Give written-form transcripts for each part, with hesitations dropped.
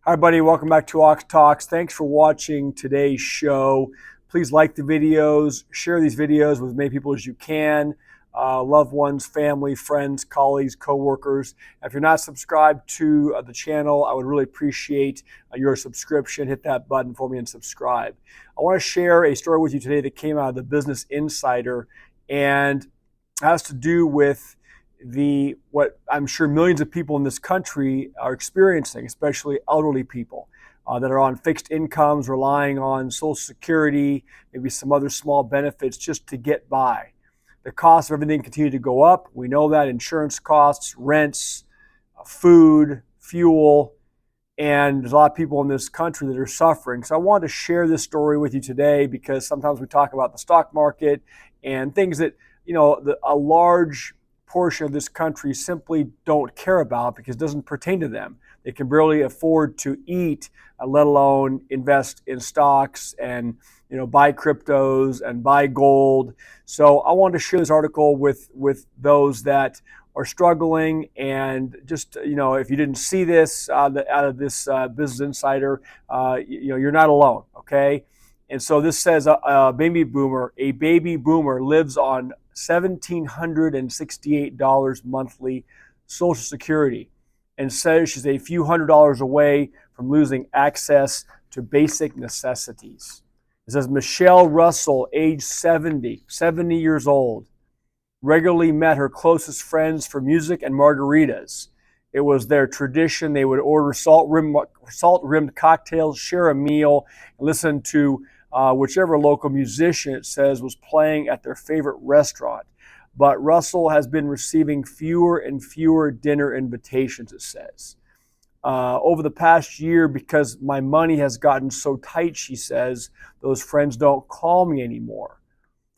Hi, buddy. Welcome back to Ox Talks. Thanks for watching today's show. Please like the videos, share these videos with as many people as you can, loved ones, family, friends, colleagues, coworkers. If you're not subscribed to the channel, I would really appreciate your subscription. Hit that button for me and subscribe. I want to share a story with you today that came out of the Business Insider and has to do with what I'm sure millions of people in this country are experiencing, especially elderly people that are on fixed incomes, relying on Social Security, maybe some other small benefits just to get by. The cost of everything continue to go up. We know that insurance costs, rents, food, fuel, and there's a lot of people in this country that are suffering. So I wanted to share this story with you today because sometimes we talk about the stock market and things that, a large portion of this country simply don't care about because it doesn't pertain to them. They can barely afford to eat, let alone invest in stocks and buy cryptos and buy gold. So I wanted to share this article with those that are struggling, and just if you didn't see this out of this Business Insider, you're not alone. Okay. And so this says a baby boomer lives on $1,768 monthly Social Security and says she's a few $100s away from losing access to basic necessities. It says Michelle Russell, age 70 years old, regularly met her closest friends for music and margaritas. It was their tradition. They would order salt-rimmed cocktails, share a meal, and listen to whichever local musician, it says, was playing at their favorite restaurant. But Russell has been receiving fewer and fewer dinner invitations, it says. Over the past year, because my money has gotten so tight, she says, those friends don't call me anymore.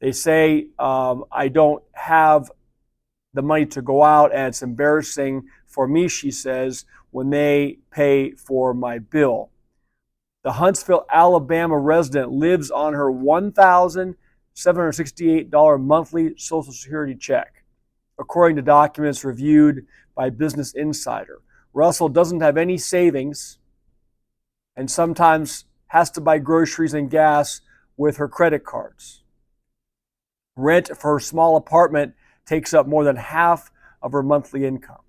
They say I don't have the money to go out, and it's embarrassing for me, she says, when they pay for my bill. The Huntsville, Alabama resident lives on her $1,768 monthly Social Security check, according to documents reviewed by Business Insider. Russell doesn't have any savings and sometimes has to buy groceries and gas with her credit cards. Rent for her small apartment takes up more than half of her monthly income.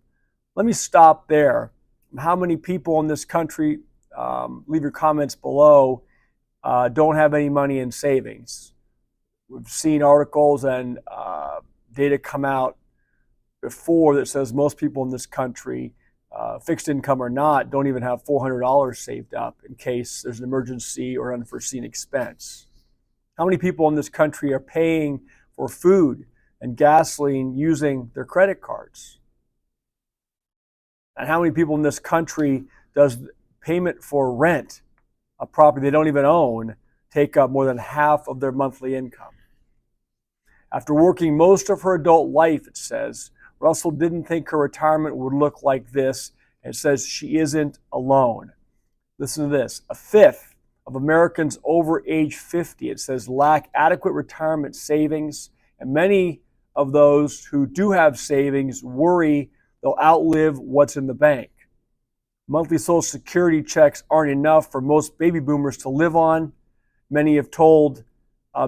Let me stop there. How many people in this country, leave your comments below, don't have any money in savings? We've seen articles and data come out before that says most people in this country, fixed income or not, don't even have $400 saved up in case there's an emergency or unforeseen expense. How many people in this country are paying for food and gasoline using their credit cards? And how many people in this country does payment for rent, a property they don't even own, take up more than half of their monthly income? After working most of her adult life, it says, Russell didn't think her retirement would look like this, and it says she isn't alone. Listen to this. A fifth of Americans over age 50, it says, lack adequate retirement savings, and many of those who do have savings worry they'll outlive what's in the bank. Monthly Social Security checks aren't enough for most baby boomers to live on. Many have told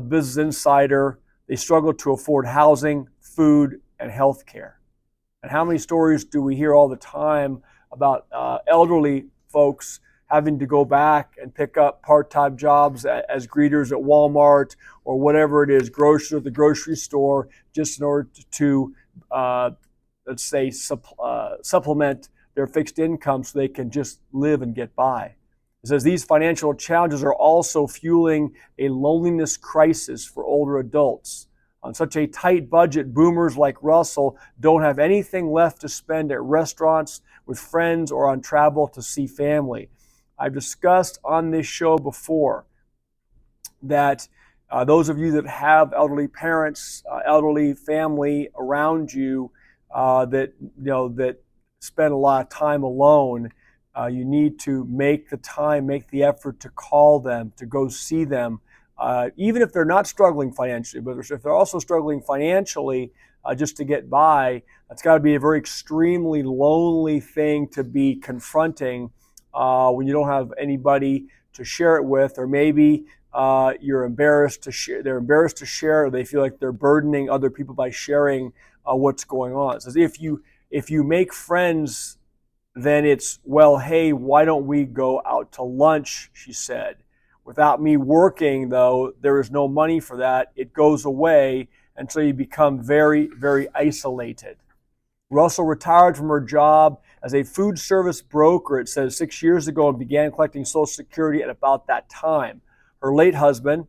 Business Insider they struggle to afford housing, food, and health care. And how many stories do we hear all the time about elderly folks having to go back and pick up part-time jobs as greeters at Walmart or whatever it is, groceries at the grocery store, just in order to let's say, supplement their fixed income so they can just live and get by. It says these financial challenges are also fueling a loneliness crisis for older adults. On such a tight budget, boomers like Russell don't have anything left to spend at restaurants, with friends, or on travel to see family. I've discussed on this show before that those of you that have elderly parents, elderly family around you, that spend a lot of time alone, you need to make the time, make the effort to call them, to go see them, even if they're not struggling financially. But if they're also struggling financially just to get by, that's got to be a very extremely lonely thing to be confronting when you don't have anybody to share it with, or maybe you're embarrassed to share. They're embarrassed to share, or they feel like they're burdening other people by sharing what's going on. It says if you make friends, then it's, well, hey, why don't we go out to lunch? She said. Without me working, though, there is no money for that. It goes away until you become very, very isolated. Russell retired from her job as a food service broker, it says, 6 years ago, and began collecting Social Security at about that time. Her late husband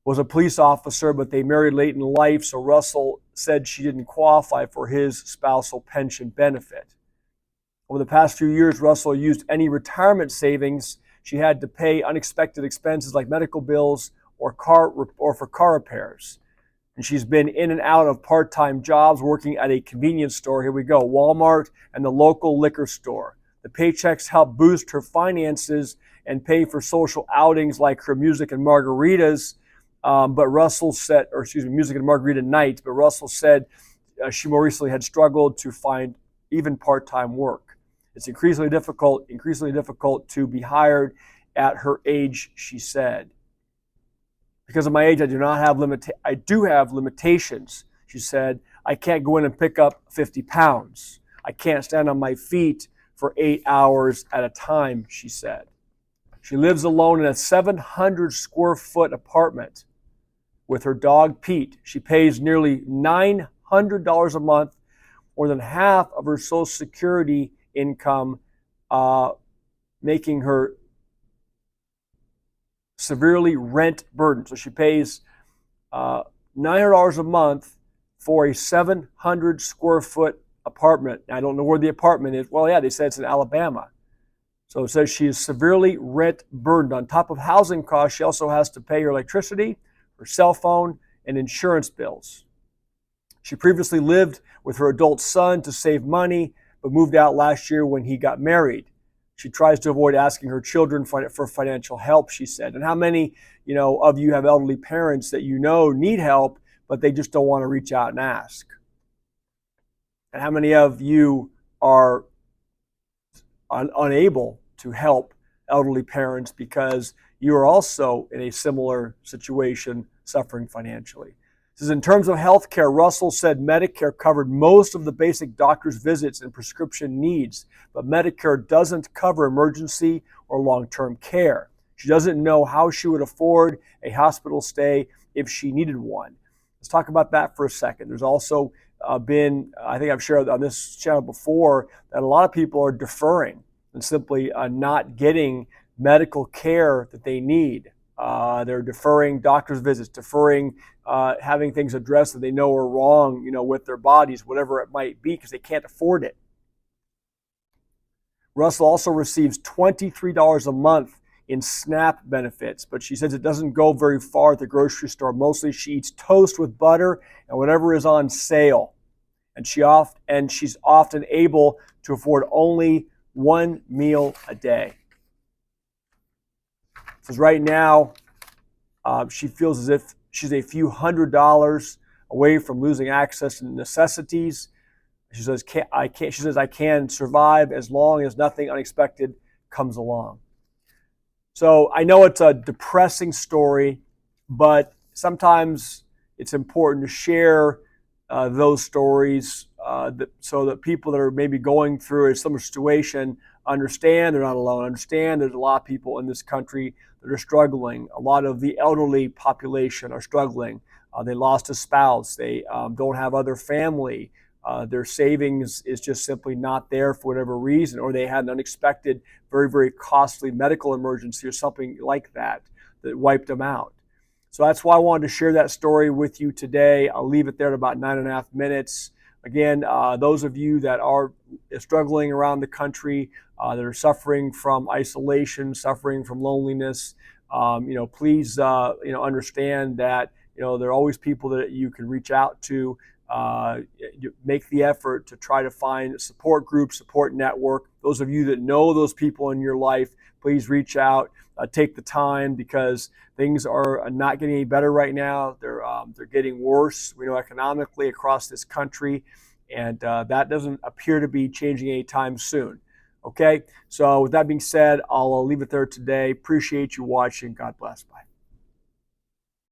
was a police officer, but they married late in life, so Russell said she didn't qualify for his spousal pension benefit. Over the past few years, Russell used any retirement savings she had to pay unexpected expenses like medical bills or for car repairs. And she's been in and out of part-time jobs working at a convenience store, here we go, Walmart and the local liquor store. The paychecks help boost her finances and pay for social outings like her music and margaritas, music and margarita nights, but Russell said she more recently had struggled to find even part-time work. It's increasingly difficult to be hired at her age, she said. Because of my age, I do have limitations, she said. I can't go in and pick up 50 pounds. I can't stand on my feet for 8 hours at a time, she said. She lives alone in a 700 square foot apartment with her dog, Pete. She pays nearly $900 a month, more than half of her Social Security income, making her severely rent burdened. So she pays $900 a month for a 700 square foot apartment. I don't know where the apartment is. Well, yeah, they said it's in Alabama. So it says she is severely rent burdened. On top of housing costs, she also has to pay her electricity, her cell phone, and insurance bills. She previously lived with her adult son to save money, but moved out last year when he got married. She tries to avoid asking her children for financial help, she said. And how many, of you have elderly parents that need help, but they just don't want to reach out and ask? And how many of you are unable to help elderly parents because you are also in a similar situation, suffering financially? This is in terms of health care. Russell said Medicare covered most of the basic doctor's visits and prescription needs, but Medicare doesn't cover emergency or long-term care. She doesn't know how she would afford a hospital stay if she needed one. Let's talk about that for a second. There's also been, I think I've shared on this channel before, that a lot of people are deferring and simply not getting medical care that they need. They're deferring doctor's visits, deferring having things addressed that they know are wrong, with their bodies, whatever it might be, because they can't afford it. Russell also receives $23 a month in SNAP benefits, but she says it doesn't go very far at the grocery store. Mostly she eats toast with butter and whatever is on sale. And she's often able to afford only one meal a day. Because right now, she feels as if she's a few $100s away from losing access to necessities. She says, I can survive as long as nothing unexpected comes along. So I know it's a depressing story, but sometimes it's important to share those stories so that people that are maybe going through a similar situation understand they're not alone, understand there's a lot of people in this country that are struggling. A lot of the elderly population are struggling. They lost a spouse. They don't have other family. Their savings is just simply not there for whatever reason, or they had an unexpected, very, very costly medical emergency or something like that wiped them out. So that's why I wanted to share that story with you today. I'll leave it there at about 9.5 minutes. Again, those of you that are struggling around the country, that are suffering from isolation, suffering from loneliness, please, understand that, there are always people that you can reach out to. Make the effort to try to find a support group, support network. Those of you that know those people in your life, please reach out. Take the time, because things are not getting any better right now. They're getting worse, economically across this country, and that doesn't appear to be changing anytime soon. Okay, so with that being said, I'll leave it there today. Appreciate you watching. God bless. Bye.